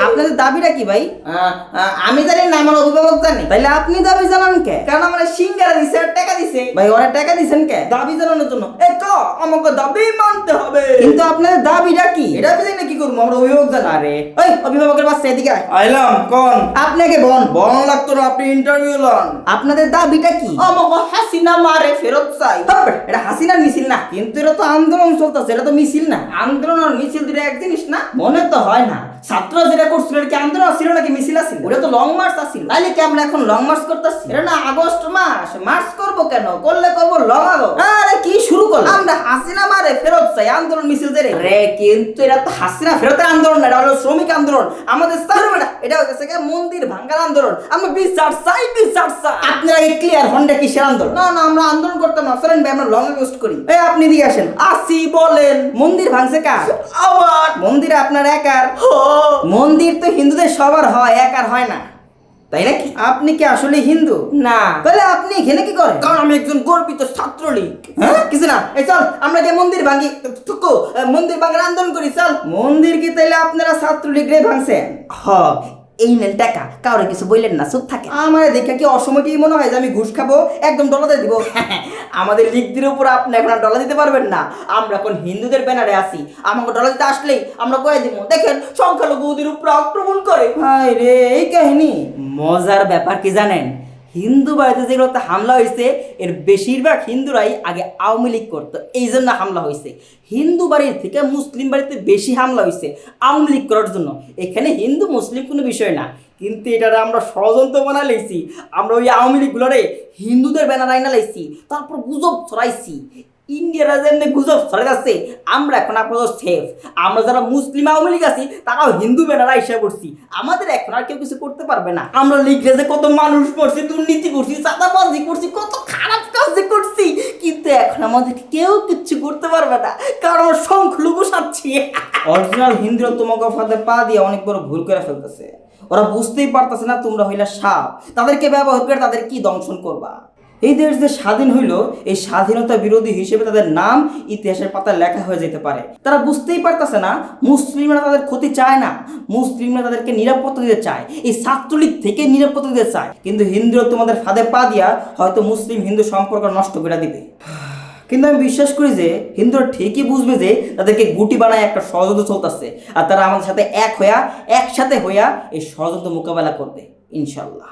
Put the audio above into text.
আপনাদের দাবিটা কি ভাই? আমি জানি না, আমার অভিভাবক জানে। তাইলে আপনি দাবি জানান কে? কারণ আমার সিঙ্গারা দিছে আর টাকা দিছে। ভাই ওরা টাকা দিছেন কে? দাবি জানানোর জন্য। আমাকে দাবি মানতে হবে। কিন্তু আপনাদের দাবিটা কি? এটা বুঝি না কি করবো, আমরা অভিভাবক জানি। আরে ওই অভিভাবকের বাচ্চা এদিকে আয়। আইলাম, কোন আপনাকে বন লাগতো না, আপনি ইন্টারভিউ লন। আপনাদের দাবিটা কি? আমাকে হাসিনা মারে ফেরত চাই। এটা হাসিনার মিছিল না, কিন্তু এটা তো আন্দোলন চলতেছে, এটা তো মিছিল না। আন্দোলন আর মিছিল দুটো এক জিনিস না? মনে তো হয় না। ছাত্র যেটা করছিল এটা কি আন্দোলন ছিল নাকি মিছিল আছিল? ওটা তো লং মার্চ আছিল। তাইলে কি আমরা এখন লং মার্চ করতেছি? এটা না আগস্ট মাস, মার্চ করবো কেন? করলে করবো লং আগস্ট। আরে কি শুরু করলাম? আমরা হাসিনা মারে ফেরত চাই আন্দোলন মিছিল রে। রে কিন্তু এটা তো হাসিনা ফেরতের আন্দোলন না, এটা হলো শ্রমিক আন্দোলন। আমাদের এটা হচ্ছে কি মন্দির ভাঙ্গার আন্দোলন। আমরা বিচার চাই, বিচার চাই। আপনারা কি ক্লিয়ার হন্ডা কিসের আন্দোলন? না না, আমরা আন্দোলন করতাম না। চলেন ভাই, আমরা লং আগস্ট করি। এই আপনি দিয়ে আসেন। আসি বলেন। মন্দির ভাঙছে কার? আবার মন্দিরে আপনার একার? মন্দির তো হিন্দুদের সবার হয়, একার হয় না, তাই নাকি? আপনি কি আসলে হিন্দু? না। তাহলে আপনি এখানে কি করেন? কারণ আমি একজন গর্বিত ছাত্রলীগ। হ্যাঁ কিছু না, এই চল আমরা যে মন্দির ভাঙি, মন্দির ভাঙার আন্দোলন করি, চল। মন্দির কি তাইলে আপনারা ছাত্রলীগরে ভাঙছেন? হ, এই নেন টাকা, কাউরে কিছু বললেন না, চুপ থাকে। আমার দেখা কি অসময়টি মনে হয় যে আমি ঘুষ খাবো, একদম ডলা দিয়ে দিব? আমাদের লিগদের উপর আপনি এখন আর ডলা দিতে পারবেন না। আমরা এখন হিন্দুদের ব্যানারে আছি। আমাকে ডলা দিতে আসলেই আমরা কয়ে দিব, দেখেন সংখ্যালঘুদের উপর আক্রমণ করে। হায় রে, এই কাহিনী। মজার ব্যাপার কি জানেন? হিন্দু বাড়িতে যেগুলোতে হামলা হয়েছে এর বেশিরভাগ হিন্দুরাই আগে আওয়ামী লীগ করতো, এই জন্য হামলা হয়েছে। হিন্দু বাড়ির থেকে মুসলিম বাড়িতে বেশি হামলা হয়েছে আওয়ামী লীগ করার জন্য। এখানে হিন্দু মুসলিম কোনো বিষয় না, কিন্তু এটা আমরা ষড়যন্ত্র বানা লাইছি। আমরা ওই আওয়ামী লীগগুলোরে হিন্দুদের ব্যানার আইনা লাইছি, তারপর গুজব ছড়াইছি। ইন্ডিয়ারা যেমনি গুজব ছড়াই যাচ্ছে, আমরা এখন আপনাদের সেফ। আমরা যারা মুসলিম আওয়ামী লীগ আছি তারাও হিন্দু ব্যানার আইসা করছি, আমাদের এখন আর কেউ কিছু করতে পারবে না। আমরা লিখলে যে কত মানুষ করছি, দুর্নীতি করছি, চাঁদাবাজি করছি, কত খারাপ কাজ করছি, কিন্তু এখন আমাদের কেউ কিচ্ছু করতে পারবে না, কারণ আমরা সংখ্যালঘু সাচ্ছি। অরিজিনাল হিন্দুরা তোমাকে ফাঁদে পা দিয়ে অনেক বড় ভুল করে ফেলতেছে। ওরা বুঝতেই পারতেছে না তোমরা হইলা সাপ, তাদেরকে ব্যবহার করে তাদের কি দংশন করবা। এই দেশ যে স্বাধীন হইল, এই স্বাধীনতা বিরোধী হিসেবে তাদের নাম ইতিহাসের পাতায় লেখা হয়ে যেতে পারে। তারা বুঝতেই পারতেছে না মুসলিমরা তাদের ক্ষতি চায় না, মুসলিমরা তাদেরকে নিরাপত্তা দিতে চায়, এই ছাত্রলীগ থেকে নিরাপত্তা দিতে চায়। কিন্তু হিন্দুরা তোমাদের ফাঁদে পা দিয়া হয়তো মুসলিম হিন্দু সম্পর্ক নষ্ট করে দিবে। কিন্তু আমি বিশ্বাস করি যে হিন্দুরা ঠিকই বুঝবে যে তাদেরকে গুটি বানায় একটা ষড়যন্ত্র চলতেছে, আর তারা আমাদের সাথে একসাথে হইয়া এই ষড়যন্ত্র মোকাবেলা করবে ইনশাল্লাহ।